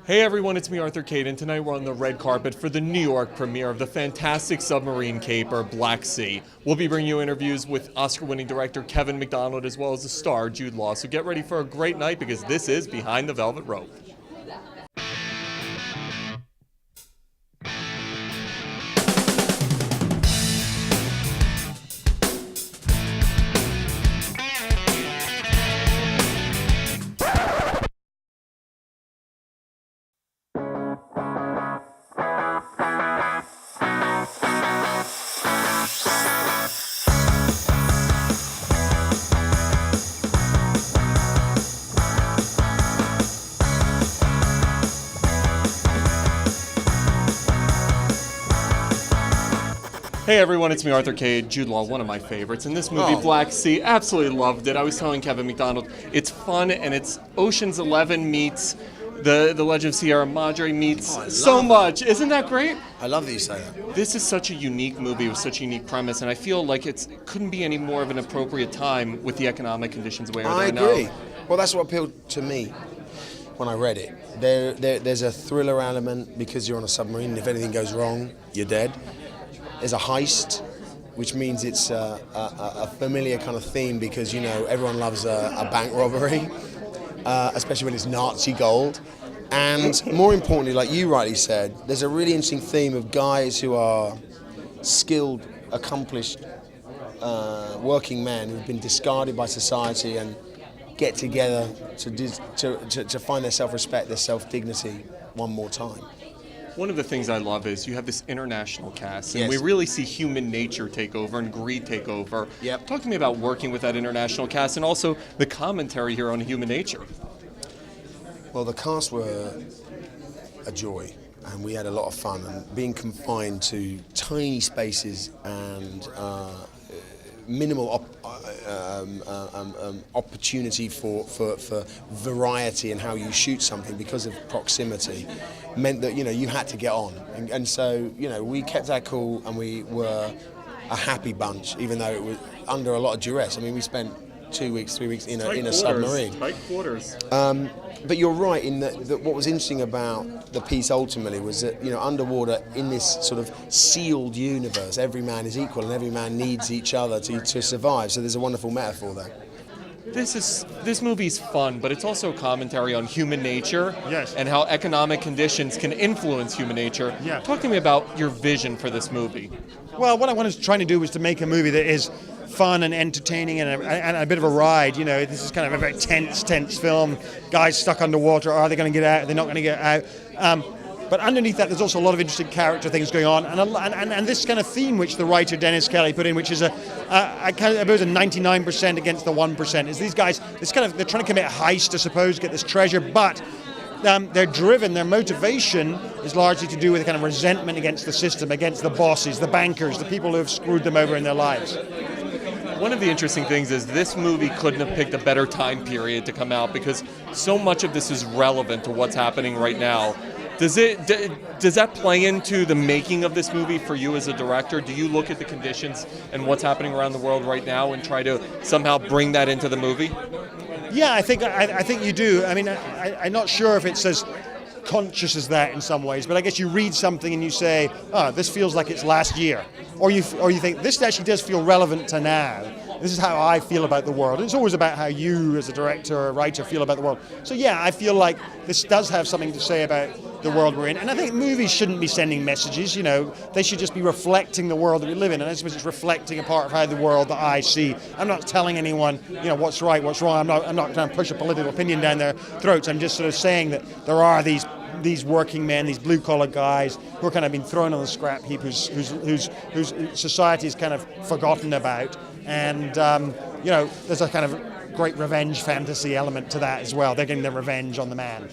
Hey everyone, it's me Arthur Kade, and tonight we're on the red carpet for the New York premiere of the fantastic submarine caper, Black Sea. We'll be bringing you interviews with Oscar-winning director Kevin Macdonald as well as the star Jude Law. So get ready for a great night because this is Behind the Velvet Rope. Hey everyone, it's me Arthur Kade, Jude Law, one of my favorites. And this movie, Black Sea, absolutely loved it. I was telling Kevin Macdonald, it's fun and it's Ocean's 11 meets the Legend of Sierra Madre meets so much. Isn't that great? I love that you say that. This is such a unique movie with such a unique premise, and I feel like it couldn't be any more of an appropriate time with the economic conditions where I they're agree. now. Well, that's what appealed to me when I read it. There's a thriller element because you're on a submarine and if anything goes wrong, you're dead. There's a heist, which means it's a familiar kind of theme because, you know, everyone loves a bank robbery, especially when it's Nazi gold. And more importantly, like you rightly said, there's a really interesting theme of guys who are skilled, accomplished working men who've been discarded by society and get together to find their self-respect, their self-dignity one more time. One of the things I love is you have this international cast, and Yes. we really see human nature take over and greed take over. Yep. Talk to me about working with that international cast and also the commentary here on human nature. Well, the cast were a joy, and we had a lot of fun. And being confined to tiny spaces and minimal opportunity for variety in how you shoot something because of proximity meant that, you know, you had to get on. And so, you know, we kept our cool and we were a happy bunch, even though it was under a lot of duress. I mean, we spent 2 weeks, 3 weeks in a submarine. Tight quarters. But you're right in that what was interesting about the piece ultimately was that, you know, underwater in this sort of sealed universe, every man is equal and every man needs each other to survive. So there's a wonderful metaphor there. This movie's fun, but it's also a commentary on human nature. Yes. And how economic conditions can influence human nature. Yeah. Talk to me about your vision for this movie. Well, what I was trying to do was to make a movie that is fun and entertaining and a bit of a ride. You know, this is kind of a very tense film. Guys stuck underwater. Are they going to get out? Are they not going to get out? But underneath that, there's also a lot of interesting character things going on, and this kind of theme which the writer Dennis Kelly put in, which is a 99% against the 1%. Is these guys? They're trying to commit a heist, I suppose, get this treasure, but they're driven. Their motivation is largely to do with a kind of resentment against the system, against the bosses, the bankers, the people who have screwed them over in their lives. One of the interesting things is this movie couldn't have picked a better time period to come out because so much of this is relevant to what's happening right now. Does that play into the making of this movie for you as a director? Do you look at the conditions and what's happening around the world right now and try to somehow bring that into the movie? Yeah, I think you do. I mean, I'm not sure if it's as conscious as that in some ways, but I guess you read something and you say, "Oh, this feels like it's last year," or you think this actually does feel relevant to now. This is how I feel about the world. It's always about how you, as a director or a writer, feel about the world. So yeah, I feel like this does have something to say about the world we're in. And I think movies shouldn't be sending messages, you know. They should just be reflecting the world that we live in. And I suppose it's reflecting a part of how the world that I see. I'm not telling anyone, you know, what's right, what's wrong. I'm not trying to push a political opinion down their throats. I'm just sort of saying that there are these working men, these blue-collar guys who are kind of been thrown on the scrap heap, whose society is kind of forgotten about. And, you know, there's a kind of great revenge fantasy element to that as well. They're getting their revenge on the man.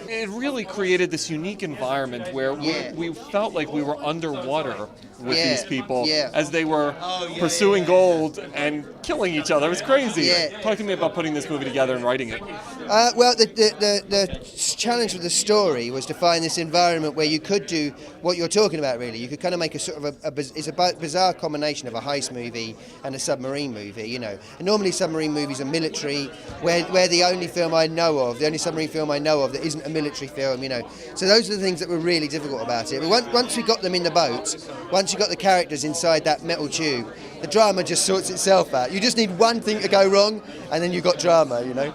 It really created this unique environment where we felt like we were underwater with these people as they were pursuing gold and killing each other. It was crazy. Talk to me about putting this movie together and writing it. Well, the challenge with the story was to find this environment where you could do what you're talking about, really. You could kind of make a sort of it's a bizarre combination of a heist movie and a submarine movie, you know. And normally submarine movies are military, where the only submarine film I know of that isn't a military film, you know. So those are the things that were really difficult about it. But once we got them in the boat, once you got the characters inside that metal tube, the drama just sorts itself out. You just need one thing to go wrong, and then you've got drama, you know.